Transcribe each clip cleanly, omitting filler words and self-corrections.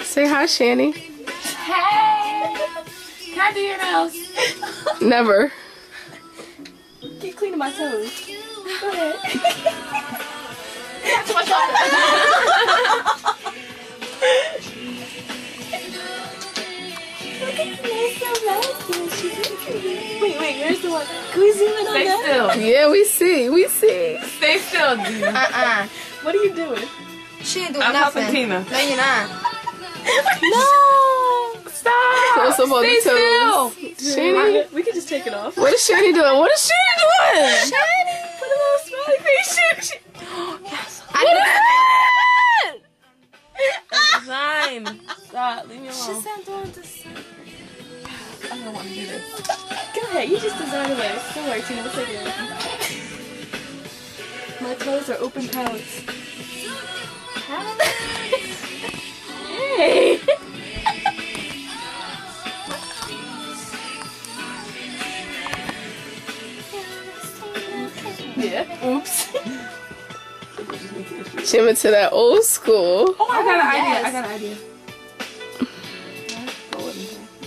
Say hi, Shani. Hey! Can I do your nails? Never. Keep cleaning my toes. Go ahead. That's my Wait, where's the one? Can we zoom in on that? Stay still. Yeah, we see. We see. Stay still, dude. What are you doing? She ain't doing I'm nothing. helping Tina. No, you're not. No! Stop! Close up on Stay the toes. still! Shani? We can just take it off. What is Shani doing? What is Shani doing? Shani! Put a little smiley face. Yes. What is that? Design. Stop. Leave me alone. She said doing this. I don't want to do this. Go ahead. You just design away. Don't worry, Tina. We'll take it. My toes are open pouts. Hey! Yeah. Oops. Jimmy to that old school. Oh, I got an idea. yes. I got an idea.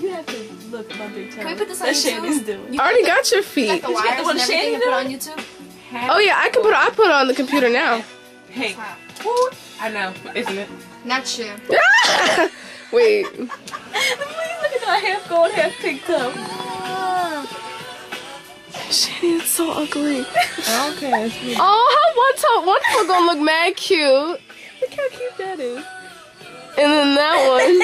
You have to look at my big toe. Can we put this on That YouTube? Shani's doing. I already got your feet. Like the wires the one and everything Shani and put doing? on YouTube? Oh yeah, I put it on the computer now. Hey. Woo. I know, isn't it? Not sure. Wait. Look at that half gold, half pink toe. Shani, it's so ugly. Okay. Oh, how one foot gonna look mad cute. Look how cute that is. And then that one.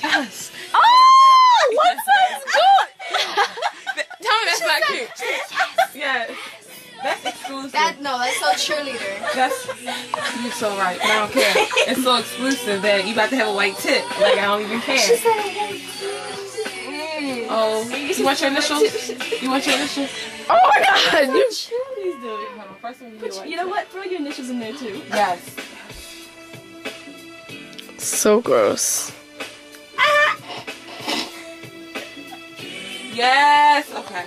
Yes. Oh, what size good? Tell me that's not cute. Yes. That's exclusive. That's so cheerleader. That's you're so right. But I don't care. It's so exclusive that you about to have a white tip. Like I don't even care. Oh, you want your initials? You want your initials? Oh my God! You. Please do it. Hold on. First one, you know what? Throw your initials in there too. Yes. So gross. Yes. Okay.